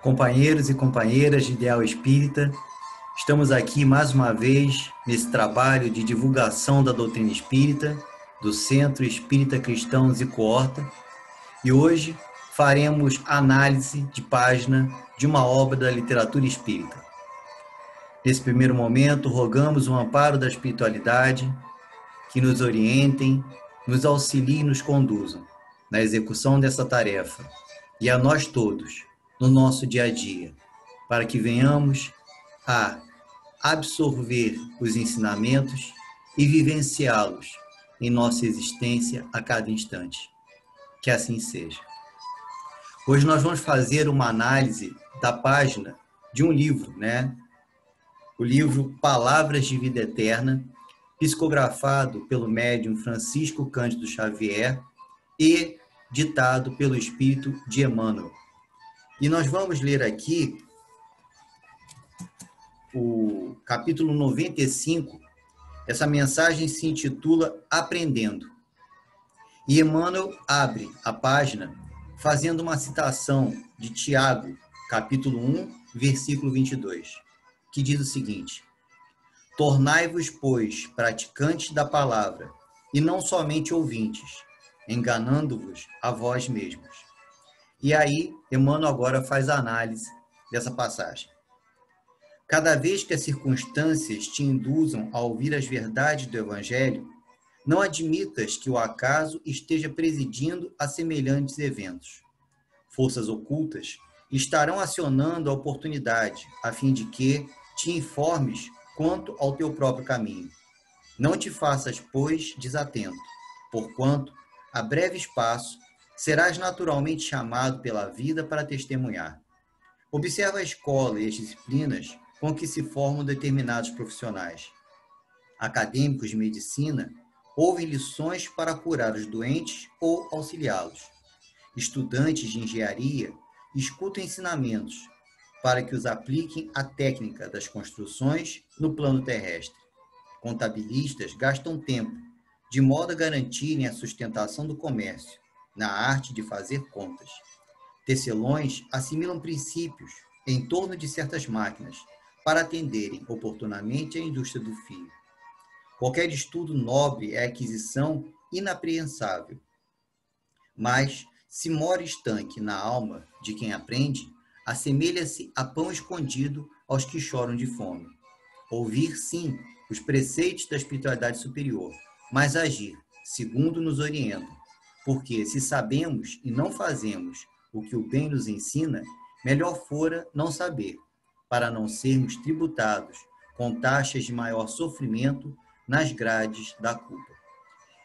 Companheiros e companheiras de Ideal Espírita, estamos aqui mais uma vez nesse trabalho de divulgação da doutrina espírita do Centro Espírita Cristão Zico Horta, e hoje faremos análise de página de uma obra da literatura espírita. Nesse primeiro momento, rogamos o amparo da espiritualidade que nos orientem, nos auxiliem e nos conduzam na execução dessa tarefa, e a nós todos, no nosso dia a dia, para que venhamos a absorver os ensinamentos e vivenciá-los em nossa existência a cada instante. Que assim seja. Hoje nós vamos fazer uma análise da página de um livro, O livro Palavras de Vida Eterna, psicografado pelo médium Francisco Cândido Xavier e ditado pelo Espírito de Emmanuel. E nós vamos ler aqui o capítulo 95. Essa mensagem se intitula Aprendendo. E Emmanuel abre a página fazendo uma citação de Tiago, capítulo 1, versículo 22, que diz o seguinte: tornai-vos, pois, praticantes da palavra, e não somente ouvintes, enganando-vos a vós mesmos. E aí, Emmanuel agora faz a análise dessa passagem. Cada vez que as circunstâncias te induzam a ouvir as verdades do Evangelho, não admitas que o acaso esteja presidindo a semelhantes eventos. Forças ocultas estarão acionando a oportunidade, a fim de que te informes quanto ao teu próprio caminho. Não te faças, pois, desatento, porquanto, a breve espaço, serás naturalmente chamado pela vida para testemunhar. Observa a escola e as disciplinas com que se formam determinados profissionais. Acadêmicos de medicina ouvem lições para curar os doentes ou auxiliá-los. Estudantes de engenharia escutam ensinamentos para que os apliquem à técnica das construções no plano terrestre. Contabilistas gastam tempo de modo a garantirem a sustentação do comércio, na arte de fazer contas. Tecelões assimilam princípios em torno de certas máquinas para atenderem oportunamente a indústria do fio. Qualquer estudo nobre é aquisição inaprehensável. Mas, se mora estanque na alma de quem aprende, assemelha-se a pão escondido aos que choram de fome. Ouvir, sim, os preceitos da espiritualidade superior, mas agir, segundo nos orientam, porque se sabemos e não fazemos o que o bem nos ensina, melhor fora não saber, para não sermos tributados com taxas de maior sofrimento nas grades da culpa.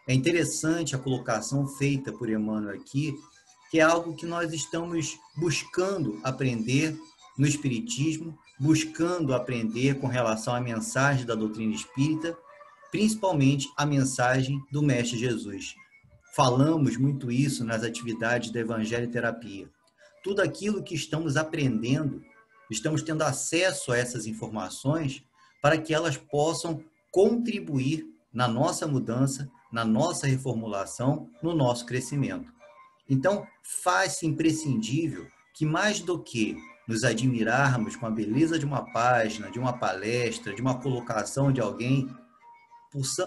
É interessante a colocação feita por Emmanuel aqui, que é algo que nós estamos buscando aprender no Espiritismo, buscando aprender com relação à mensagem da doutrina espírita, principalmente a mensagem do Mestre Jesus. Falamos muito isso nas atividades da Evangelho Terapia. Tudo aquilo que estamos aprendendo, estamos tendo acesso a essas informações para que elas possam contribuir na nossa mudança, na nossa reformulação, no nosso crescimento. Então, faz-se imprescindível que, mais do que nos admirarmos com a beleza de uma página, de uma palestra, de uma colocação de alguém,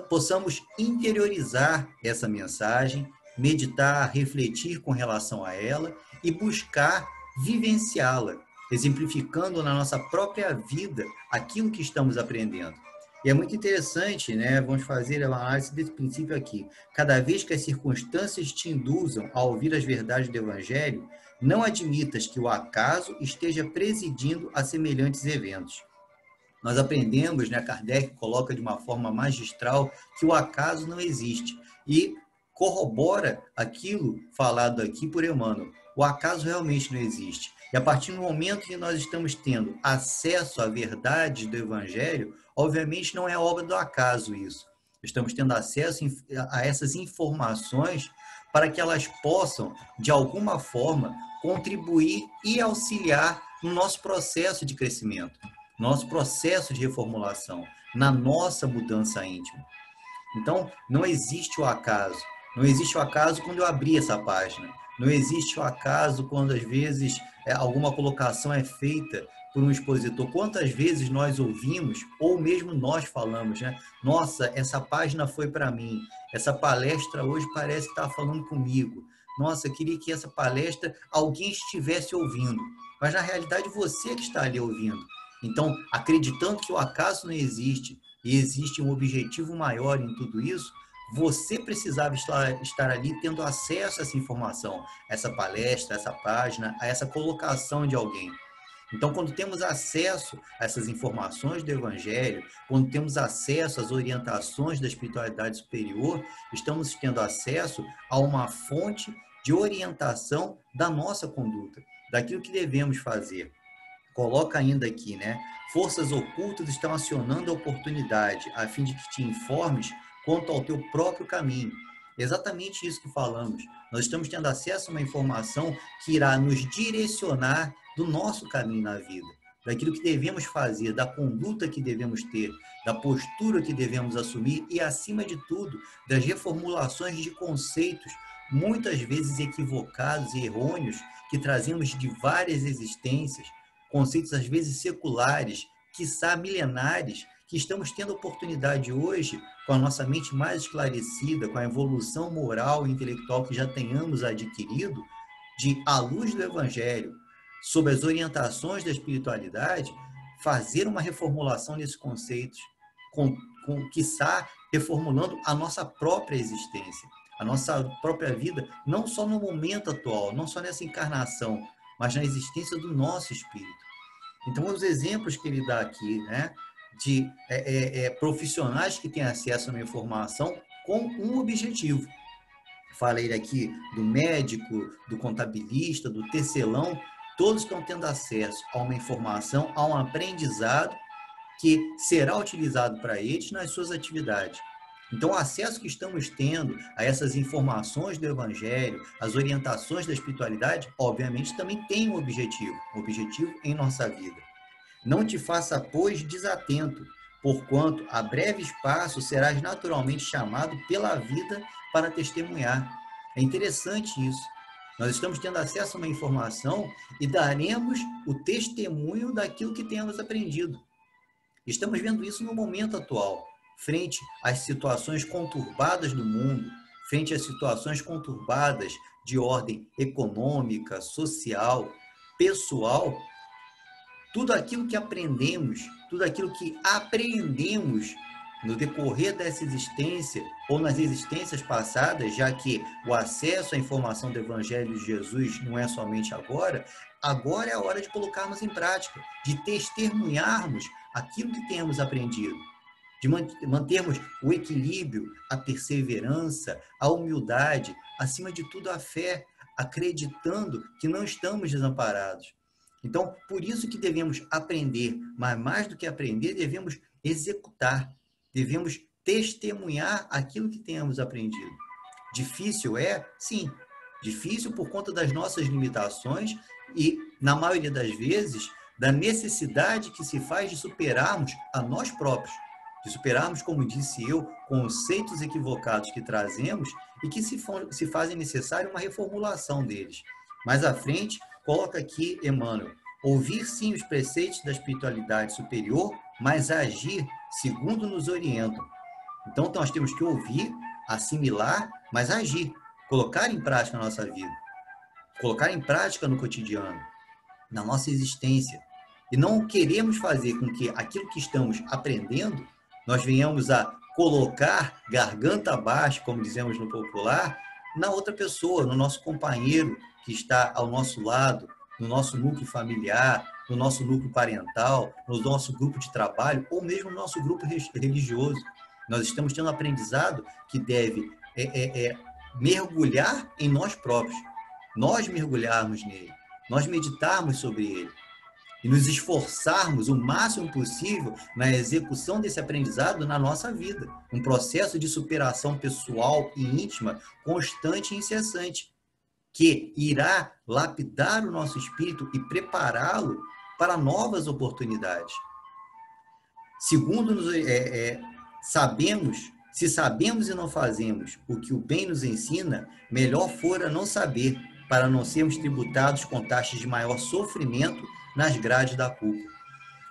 possamos interiorizar essa mensagem, meditar, refletir com relação a ela e buscar vivenciá-la, exemplificando na nossa própria vida aquilo que estamos aprendendo. E é muito interessante, Vamos fazer a análise desse princípio aqui. Cada vez que as circunstâncias te induzam a ouvir as verdades do Evangelho, não admitas que o acaso esteja presidindo a semelhantes eventos. Nós aprendemos, Kardec coloca de uma forma magistral que o acaso não existe e corrobora aquilo falado aqui por Emmanuel. O acaso realmente não existe. E a partir do momento que nós estamos tendo acesso à verdade do Evangelho, obviamente não é obra do acaso isso. Estamos tendo acesso a essas informações para que elas possam, de alguma forma, contribuir e auxiliar no nosso processo de crescimento, nosso processo de reformulação, na nossa mudança íntima. Então, não existe o acaso. Não existe o acaso quando eu abri essa página. Não existe o acaso quando, às vezes, alguma colocação é feita por um expositor. Quantas vezes nós ouvimos, ou mesmo nós falamos, né? Nossa, essa página foi para mim. Essa palestra hoje parece que está falando comigo. Nossa, eu queria que essa palestra alguém estivesse ouvindo. Mas, na realidade, você que está ali ouvindo. Então, acreditando que o acaso não existe e existe um objetivo maior em tudo isso, você precisava estar ali tendo acesso a essa informação, a essa palestra, a essa página, a essa colocação de alguém. Então, quando temos acesso a essas informações do Evangelho, quando temos acesso às orientações da espiritualidade superior, estamos tendo acesso a uma fonte de orientação da nossa conduta, daquilo que devemos fazer. Coloca ainda aqui, né? Forças ocultas estão acionando a oportunidade a fim de que te informes quanto ao teu próprio caminho. Exatamente isso que falamos. Nós estamos tendo acesso a uma informação que irá nos direcionar do nosso caminho na vida, daquilo que devemos fazer, da conduta que devemos ter, da postura que devemos assumir e, acima de tudo, das reformulações de conceitos, muitas vezes equivocados e errôneos, que trazemos de várias existências, conceitos às vezes seculares, quiçá milenares, que estamos tendo a oportunidade hoje, com a nossa mente mais esclarecida, com a evolução moral e intelectual que já tenhamos adquirido, de, à luz do Evangelho, sob as orientações da espiritualidade, fazer uma reformulação desses conceitos, quiçá reformulando a nossa própria existência, a nossa própria vida, não só no momento atual, não só nessa encarnação, mas na existência do nosso espírito. Então, os exemplos que ele dá aqui, né, de profissionais que têm acesso a uma informação com um objetivo. Falei aqui do médico, do contabilista, do tecelão, todos estão tendo acesso a uma informação, a um aprendizado que será utilizado para eles nas suas atividades. Então, o acesso que estamos tendo a essas informações do Evangelho, as orientações da espiritualidade, obviamente também tem um objetivo em nossa vida. Não te faça, pois, desatento, porquanto a breve espaço serás naturalmente chamado pela vida para testemunhar. É interessante isso. Nós estamos tendo acesso a uma informação e daremos o testemunho daquilo que temos aprendido. Estamos vendo isso no momento atual, frente às situações conturbadas do mundo, frente às situações conturbadas de ordem econômica, social, pessoal. Tudo aquilo que aprendemos, tudo aquilo que apreendemos no decorrer dessa existência ou nas existências passadas, já que o acesso à informação do Evangelho de Jesus não é somente agora, agora é a hora de colocarmos em prática, de testemunharmos aquilo que temos aprendido, de mantermos o equilíbrio, a perseverança, a humildade, acima de tudo a fé, acreditando que não estamos desamparados. Então, por isso que devemos aprender, mas mais do que aprender, devemos executar, devemos testemunhar aquilo que temos aprendido. Difícil é? Sim. Difícil por conta das nossas limitações e, na maioria das vezes, da necessidade que se faz de superarmos a nós próprios, de superarmos, como disse eu, conceitos equivocados que trazemos e que se fazem necessário uma reformulação deles. Mais à frente, coloca aqui, Emmanuel, ouvir sim os preceitos da espiritualidade superior, mas agir segundo nos orientam. Então, nós temos que ouvir, assimilar, mas agir, colocar em prática na nossa vida, colocar em prática no cotidiano, na nossa existência. E não queremos fazer com que aquilo que estamos aprendendo, nós venhamos a colocar garganta abaixo, como dizemos no popular, na outra pessoa, no nosso companheiro que está ao nosso lado, no nosso núcleo familiar, no nosso núcleo parental, no nosso grupo de trabalho, ou mesmo no nosso grupo religioso. Nós estamos tendo um aprendizado que deve mergulhar em nós próprios, nós mergulharmos nele, nós meditarmos sobre ele e nos esforçarmos o máximo possível na execução desse aprendizado na nossa vida. Um processo de superação pessoal e íntima constante e incessante, que irá lapidar o nosso espírito e prepará-lo para novas oportunidades. Segundo se sabemos e não fazemos o que o bem nos ensina, melhor fora não saber, para não sermos tributados com taxas de maior sofrimento nas grades da culpa.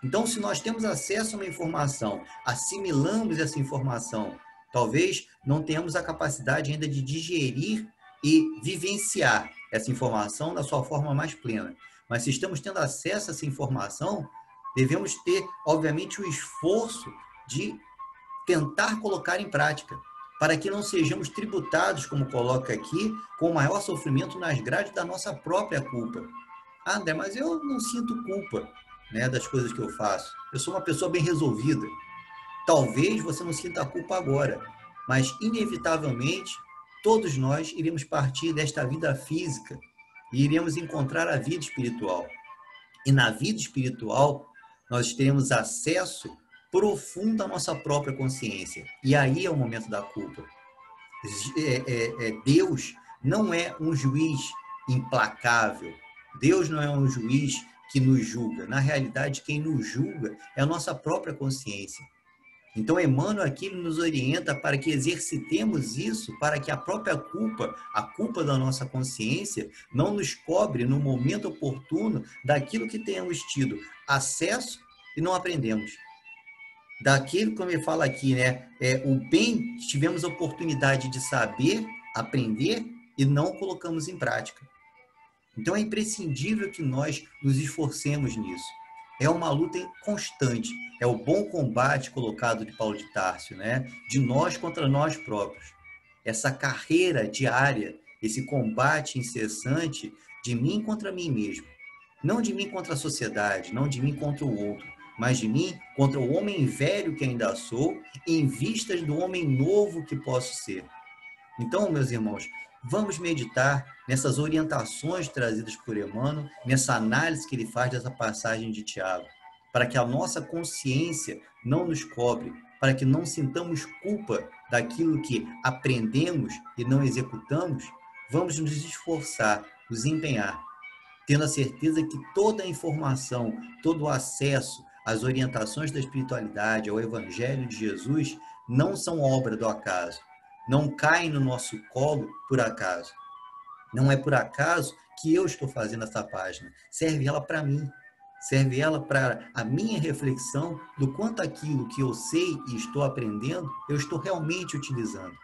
Então, se nós temos acesso a uma informação, assimilamos essa informação, talvez não tenhamos a capacidade ainda de digerir e vivenciar essa informação da sua forma mais plena. Mas se estamos tendo acesso a essa informação, devemos ter, obviamente, o esforço de tentar colocar em prática, para que não sejamos tributados, como coloca aqui, com maior sofrimento nas grades da nossa própria culpa. Ah, André, mas eu não sinto culpa, né, das coisas que eu faço. Eu sou uma pessoa bem resolvida. Talvez você não sinta a culpa agora, mas inevitavelmente todos nós iremos partir desta vida física e iremos encontrar a vida espiritual. E na vida espiritual nós teremos acesso profundo à nossa própria consciência. E aí é o momento da culpa. Deus não é um juiz implacável. Deus não é um juiz que nos julga. Na realidade, quem nos julga é a nossa própria consciência. Então, Emmanuel aqui nos orienta para que exercitemos isso, para que a própria culpa, a culpa da nossa consciência, não nos cobre no momento oportuno daquilo que tenhamos tido acesso e não aprendemos. Daquilo, como ele fala aqui, né? O bem que tivemos a oportunidade de saber, aprender e não colocamos em prática. Então, é imprescindível que nós nos esforcemos nisso. É uma luta constante, é o bom combate colocado de Paulo de Társio, né? De nós contra nós próprios. Essa carreira diária, esse combate incessante de mim contra mim mesmo. Não de mim contra a sociedade, não de mim contra o outro, mas de mim contra o homem velho que ainda sou, em vistas do homem novo que posso ser. Então, meus irmãos, vamos meditar nessas orientações trazidas por Emmanuel, nessa análise que ele faz dessa passagem de Tiago, para que a nossa consciência não nos cobre, para que não sintamos culpa daquilo que aprendemos e não executamos. Vamos nos esforçar, nos empenhar, tendo a certeza que toda a informação, todo o acesso às orientações da espiritualidade, ao Evangelho de Jesus, não são obra do acaso. Não caem no nosso colo por acaso. Não é por acaso que eu estou fazendo essa página. Serve ela para mim. Serve ela para a minha reflexão do quanto aquilo que eu sei e estou aprendendo, eu estou realmente utilizando.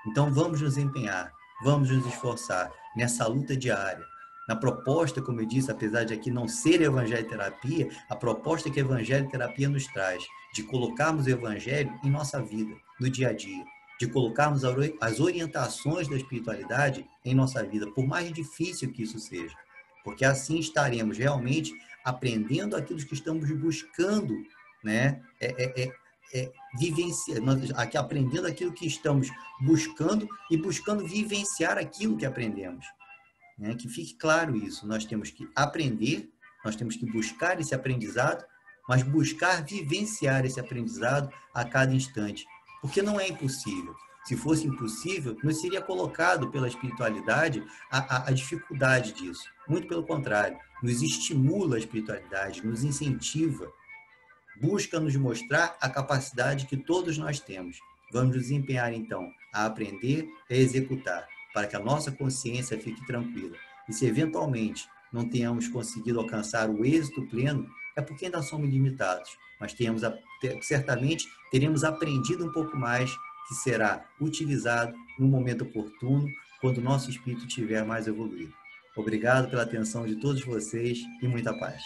Então vamos nos empenhar, vamos nos esforçar nessa luta diária. Na proposta, como eu disse, apesar de aqui não ser Evangelho Terapia, a proposta que a Evangelho Terapia nos traz, de colocarmos o Evangelho em nossa vida, no dia a dia, de colocarmos as orientações da espiritualidade em nossa vida, por mais difícil que isso seja. Porque assim estaremos realmente aprendendo aquilo que estamos buscando, né? Aqui aprendendo aquilo que estamos buscando e buscando vivenciar aquilo que aprendemos. Né? Que fique claro isso, nós temos que aprender, nós temos que buscar esse aprendizado, mas buscar vivenciar esse aprendizado a cada instante, porque não é impossível. Se fosse impossível, não seria colocado pela espiritualidade a dificuldade disso. Muito pelo contrário, nos estimula a espiritualidade, nos incentiva, busca nos mostrar a capacidade que todos nós temos. Vamos nos empenhar, então, a aprender e a executar, para que a nossa consciência fique tranquila. E se eventualmente não tenhamos conseguido alcançar o êxito pleno, é porque ainda somos limitados, mas certamente teremos aprendido um pouco mais, que será utilizado no momento oportuno, quando o nosso espírito estiver mais evoluído. Obrigado pela atenção de todos vocês e muita paz.